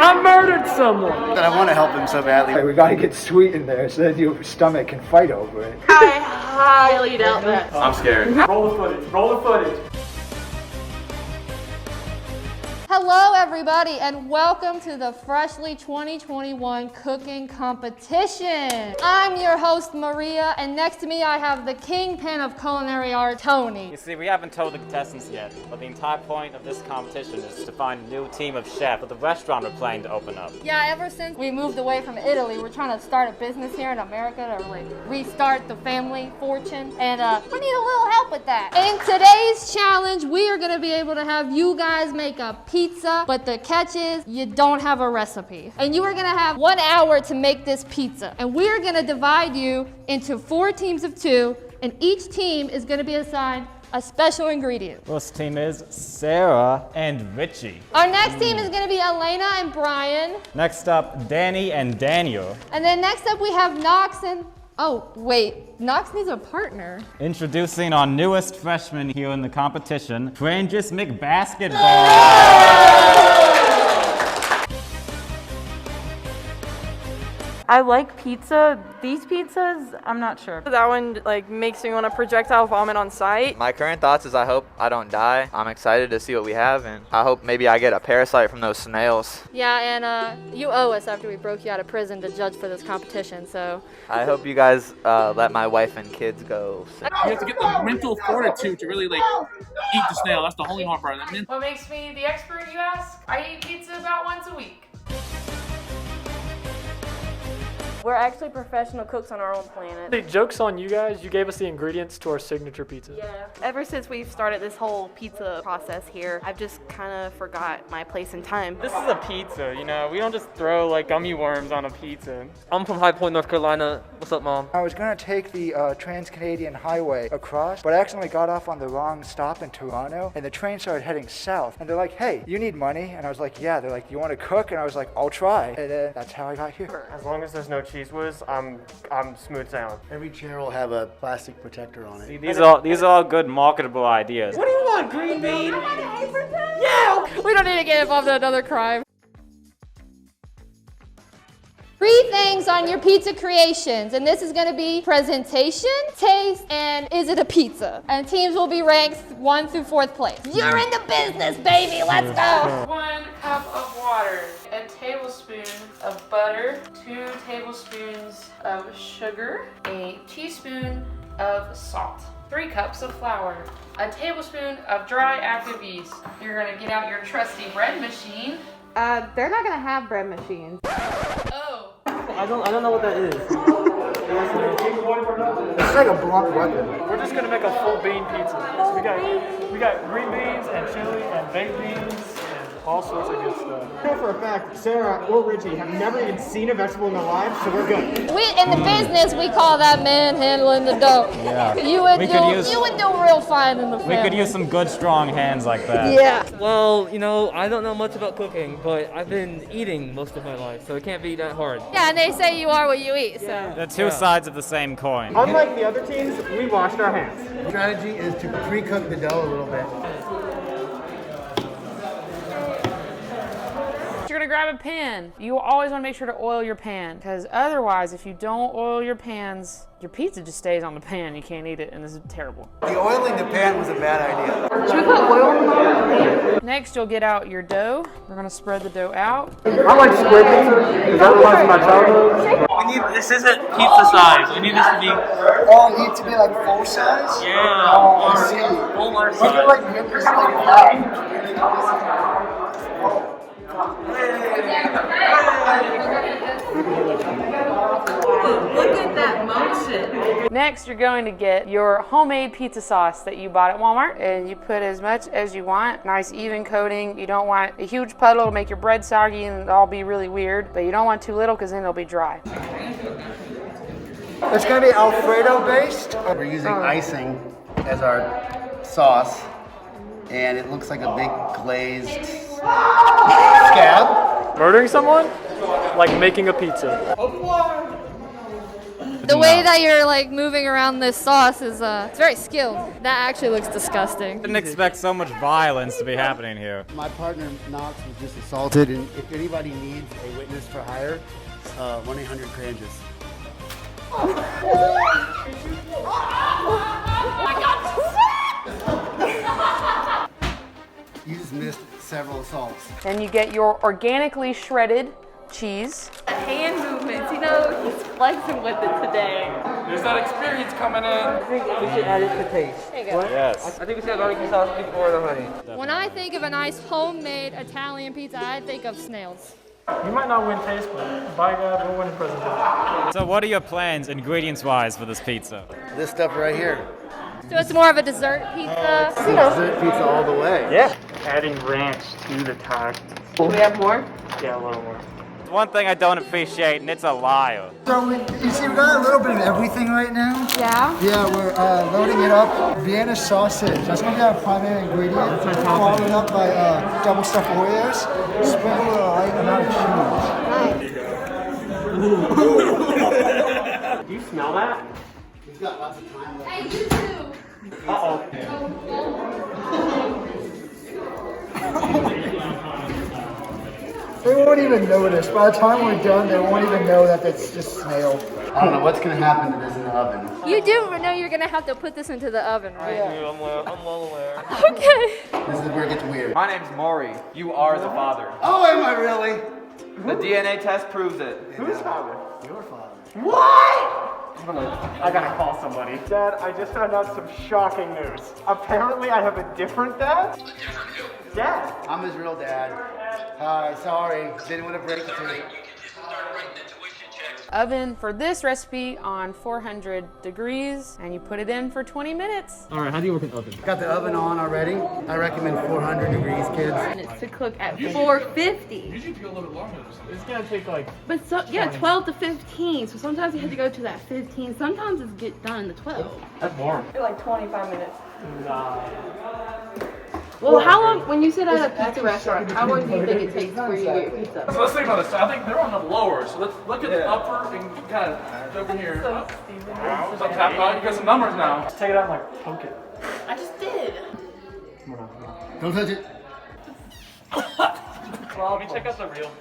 I murdered someone. But I want to help him so badly. Hey, we gotta get sweet in there so that your stomach can fight over it. I highly doubt that. I'm scared. Roll the footage. Roll the footage. Hello everybody and welcome to the Freshley 2021 cooking competition. I'm your host Maria and next to me I have the kingpin of culinary art, Tony. You see, we haven't told the contestants yet, but the entire point of this competition is to find a new team of chefs for the restaurant we're planning to open up. Yeah, ever since we moved away from Italy, we're trying to start a business here in America to like restart the family fortune, and we need a little help with that. In today's challenge, we are gonna be able to have you guys make a pizza, but the catch is you don't have a recipe. And you are gonna have 1 hour to make this pizza. And we are gonna divide you into 4 teams of 2, and each team is gonna be assigned a special ingredient. This team is Sarah and Richie. Our next team is gonna be Elena and Brian. Next up, Danny and Daniel. And then next up we have Knox and, oh wait, Knox needs a partner. Introducing our newest freshman here in the competition, Francis McBasketball. I like pizza. These pizzas, I'm not sure. That one like makes me want to projectile vomit on sight. My current thoughts is I hope I don't die. I'm excited to see what we have, and I hope maybe I get a parasite from those snails. Yeah, and you owe us after we broke you out of prison to judge for this competition, so. I hope you guys let my wife and kids go. You have to get the mental fortitude to really like eat the snail. That's the only hard part. What makes me the expert, you ask? I eat pizza about once a week. We're actually professional cooks on our own planet. The joke's on you guys. You gave us the ingredients to our signature pizza. Yeah. Ever since we've started this whole pizza process here, I've just kind of forgot my place and time. This is a pizza, you know? We don't just throw like gummy worms on a pizza. I'm from High Point, North Carolina. What's up, Mom? I was gonna take the Trans-Canadian Highway across, but I accidentally got off on the wrong stop in Toronto, and the train started heading south. And they're like, hey, you need money? And I was like, yeah. They're like, you wanna cook? And I was like, I'll try. And then that's how I got here. As long as there's no cheese whiz, I'm smooth sailing. Every chair will have a plastic protector on it. See, these are all good marketable ideas. What do you want, green bean? Yeah! We don't need to get involved in another crime. 3 things on your pizza creations, and this is gonna be presentation, taste, and is it a pizza? And teams will be ranked 1 through 4th place. You're in the business, baby, let's go! 1 cup of water, a tablespoon of butter, 2 tablespoons of sugar, a teaspoon of salt, 3 cups of flour, a tablespoon of dry active yeast. You're gonna get out your trusty bread machine. They're not gonna have bread machines. Oh. I don't know what that is. It's like a blunt weapon. We're just gonna make a full bean pizza. So we got green beans and chili and baked beans and all sorts of good stuff. I know for a fact, Sarah or Richie have never even seen a vegetable in their lives, so we're good. In the business, we call that manhandling the dough. Yeah. You would do real fine in the family. We could use some good strong hands like that. Yeah. Well, you know, I don't know much about cooking, but I've been eating most of my life, so it can't be that hard. Yeah, and they say you are what you eat, so. The two sides of the same coin. Unlike the other teams, we washed our hands. The strategy is to pre-cook the dough a little bit. You're gonna grab a pan. You always wanna make sure to oil your pan, because otherwise, if you don't oil your pans, your pizza just stays on the pan. You can't eat it, and this is terrible. The oiling the pan was a bad idea. Should we put oil in the pan? Next, you'll get out your dough. We're gonna spread the dough out. I like squid pizza, because that reminds me of my childhood. This isn't pizza size. We need this to be... Oh, you need to be like full size? Yeah. Oh, I see. Fuller Look at size. like members like that. Look at that motion. Next, you're going to get your homemade pizza sauce that you bought at Walmart, and you put as much as you want. Nice even coating. You don't want a huge puddle to make your bread soggy and it'll all be really weird, but you don't want too little because then it'll be dry. It's gonna be Alfredo based. We're using icing as our sauce, and it looks like a big glazed scab. Murdering someone? Like making a pizza. The way that you're like moving around this sauce is it's very skilled. That actually looks disgusting. Didn't expect so much violence to be happening here. My partner Knox was just assaulted, and if anybody needs a witness for hire, 1-800-CRANGES. You just missed several assaults. Then you get your organically shredded cheese. Hand movements, you know, he's flexing with it today. There's that experience coming in. I think we should add it to taste. There you go. Yes. I think we should have barbecue sauce before the honey. When I think of a nice homemade Italian pizza, I think of snails. You might not win taste, but by God, we'll win in presentation. So what are your plans, ingredients-wise, for this pizza? This stuff right here. So it's more of a dessert pizza. Dessert pizza all the way. Yeah. Adding ranch to the top. Do we have more? Yeah, a little more. One thing I don't appreciate, and it's a liar. So you see, we got a little bit of everything right now. Yeah. Yeah, we're loading it up. Vienna sausage. That's gonna be our primary ingredient. Followed up by double stuffed Oreos. Sprinkle a light amount of cheese. Do you smell that? We've got lots of time left. Hey, you too. Uh-oh. They won't even notice. By the time we're done, they won't even know that it's just snail. I don't know what's gonna happen to this in the oven. You do know you're gonna have to put this into the oven, right? I'm well aware. Okay. This is where it gets weird. My name's Maury. You are the father. Oh, am I really? The DNA test proves it. Whose father? Your father. I gotta call somebody. Dad, I just found out some shocking news. Apparently, I have a different dad. A different who? Dad. I'm his real dad. Hi, sorry. Didn't want to break it to you. Oven for this recipe on 400 degrees, and you put it in for 20 minutes. All right, how do you work an oven? Got the oven on already. I recommend 400 degrees, kids. And it's to cook at 450. It's gonna take like. But so, yeah, 12 to 15. So sometimes you have to go to that 15. Sometimes it's get done to 12. That's warm. Like 25 minutes. Nah. Well, how long, when you sit at a pizza restaurant, how long do you think it takes for you to get your pizza? So let's think about this. I think they're on the lower. So let's look at the upper and kind of over here. So tap out. You got some numbers now. Just take it out and like poke it. I just did. Don't touch it. Let me check out the real.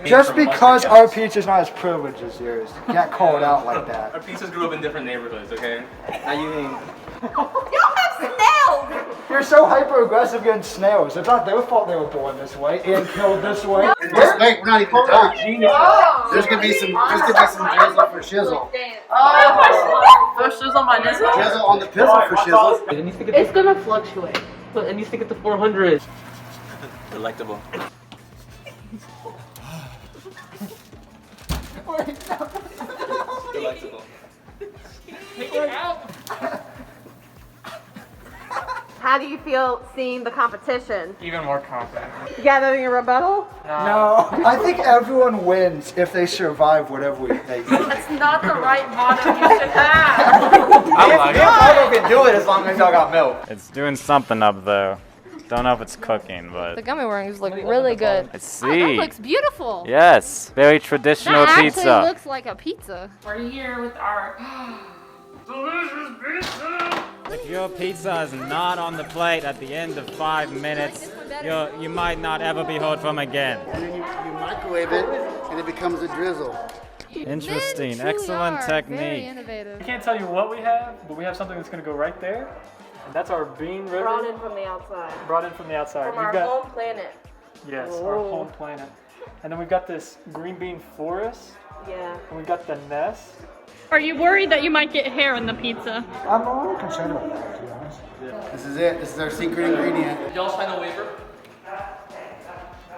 Just because our pizza's not as privileged as yours, you can't call it out like that. Our pizzas grew up in different neighborhoods, okay? Now you mean... Y'all have snails! You're so hyper aggressive against snails. It's not their fault they were born this way and killed this way. Just wait, we're not even done. There's gonna be some drizzle for shizzle. First is on my nizzle. Drizzle on the pizzle for shizzle. It's gonna fluctuate. It needs to get to 400. Delectable. Delectable. Take it out. How do you feel seeing the competition? Even more confident. You got anything in rebuttal? No, I think everyone wins if they survive whatever they do. That's not the right motto you should have. I'm like, y'all can do it as long as y'all got milk. It's doing something up there. Don't know if it's cooking, The but gummy worms look really good. let's Oh, that see. looks beautiful. Yes, very traditional That pizza. actually looks like a pizza. We're here with our delicious pizza. If your pizza is not on the plate at the end of 5 minutes, you might not ever be heard from again. And then you microwave it, and it becomes a drizzle. Interesting, Men truly excellent are technique. Very innovative. I can't tell you what we have, but we have something that's gonna go right there. And that's our bean river. Brought in from the outside. Brought in from the outside. From our home planet. Yes, our home planet. And then we've got this green bean forest. Yeah. And we've got the nest. Are you worried that you might get hair in the pizza? I'm a little concerned about that, to be honest. This is it. This is our secret ingredient. Y'all sign a waiver?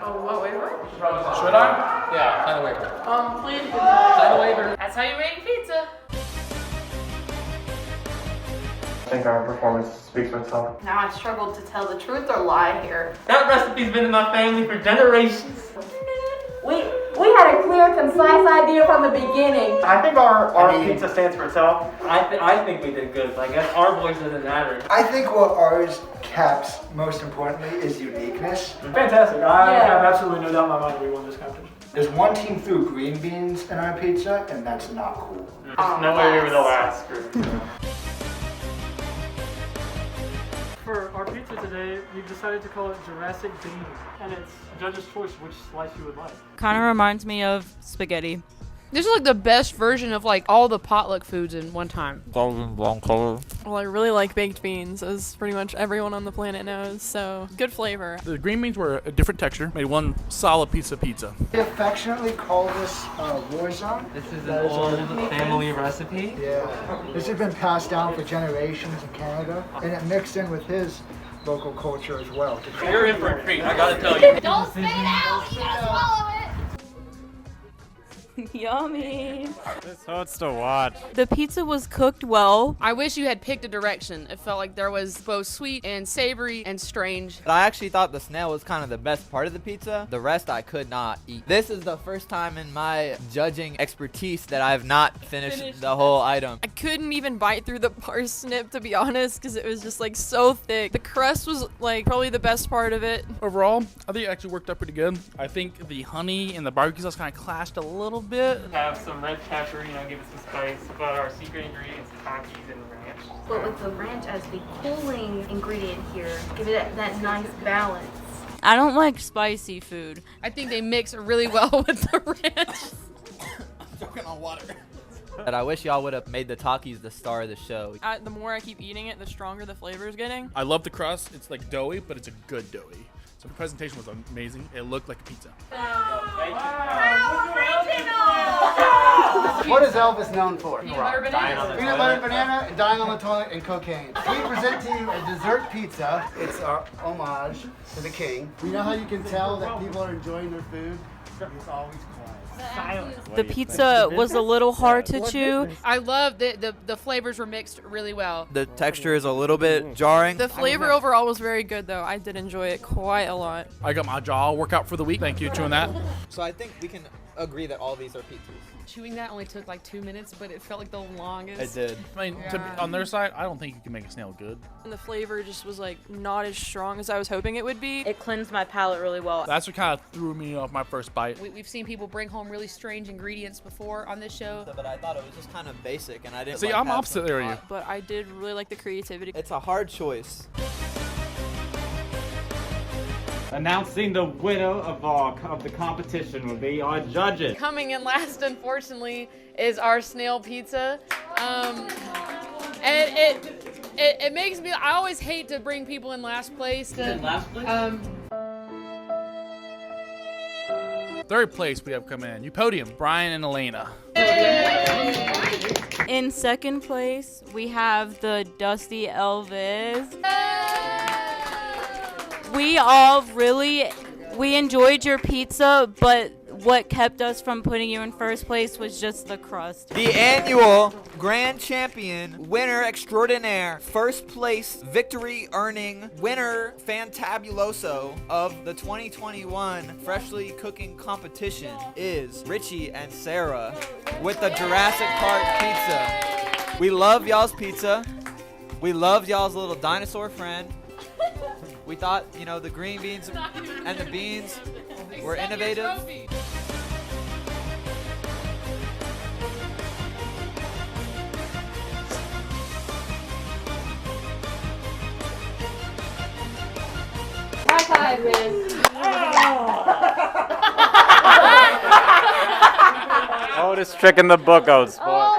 Oh, what waiver? Should I? Yeah, sign a waiver. Please. Sign a waiver. That's how you make pizza. I think our performance speaks for itself. Now I struggle to tell the truth or lie here. That recipe's been in my family for generations. We had a clear, concise idea from the beginning. I think our pizza stands for itself. I think we did good, but I guess our voice doesn't matter. I think what ours caps most importantly is uniqueness. Fantastic. I have absolutely no doubt in my mind we won this competition. There's one team threw green beans in our pizza, and that's not cool. There's no way we were the last group. For our pizza today, we've decided to call it Jurassic Bean, and it's a judge's choice which slice you would like. Kind of reminds me of spaghetti. This is like the best version of like all the potluck foods in one time. Golden brown color. Well, I really like baked beans, as pretty much everyone on the planet knows, so good flavor. The green beans were a different texture, made one solid piece of pizza. They affectionately call this Warzone. This is an old family recipe. Yeah. This has been passed down for generations in Canada, and it mixed in with his local culture as well. You're in for a treat, I gotta tell you. Don't spit it out. You gotta swallow it. Yummy. This hurts to watch. The pizza was cooked well. I wish you had picked a direction. It felt like there was both sweet and savory and strange. But I actually thought the snail was kind of the best part of the pizza. The rest I could not eat. This is the first time in my judging expertise that I have not finished the whole item. I couldn't even bite through the parsnip, to be honest, because it was just like so thick. The crust was like probably the best part of it. Overall, I think it actually worked out pretty good. I think the honey and the barbecue sauce kind of clashed a little bit. Have some red pepper, give it some spice, but our secret ingredients, Takis and ranch. But with the ranch as the cooling ingredient here, give it that nice balance. I don't like spicy food. I think they mix really well with the ranch. I'm choking on water. But I wish y'all would have made the Takis the star of the show. The more I keep eating it, the stronger the flavor is getting. I love the crust. It's like doughy, but it's a good doughy. So the presentation was amazing. It looked like a pizza. What is Elvis known for? Peanut butter banana. Peanut butter banana, and dying on the toilet, and cocaine. We present to you a dessert pizza. It's our homage to the king. You know how you can tell that people are enjoying their food? It's always quiet. The pizza was a little hard to chew. I love that the flavors were mixed really well. The texture is a little bit jarring. The flavor overall was very good, though. I did enjoy it quite a lot. I got my jaw workout for the week. Thank you, chewing that. So I think we can agree that all these are pizzas. Chewing that only took like 2 minutes, but it felt like the longest. It did. I mean, on their side, I don't think you can make a snail good. And the flavor just was like not as strong as I was hoping it would be. It cleansed my palate really well. That's what kind of threw me off my first bite. We've seen people bring home really strange ingredients before on this show. But I thought it was just kind of basic, and I didn't. See, I'm opposite there, you. But I did really like the creativity. It's a hard choice. Announcing the winner of the competition will be our judges. Coming in last, unfortunately, is our snail pizza. And it makes me, I always hate to bring people in last place. Third place we have coming in. You podium, Brian and Elena. In second place, we have the Dusty Elvis. We enjoyed your pizza, but what kept us from putting you in first place was just the crust. The annual grand champion, winner extraordinaire, first place victory earning winner fantabuloso of the 2021 Freshly cooking competition is Richie and Sarah with the Jurassic Park pizza. We love y'all's pizza. We loved y'all's little dinosaur friend. We thought, the green beans and the beans were innovative. High five, man. Oldest trick in the book, old sport.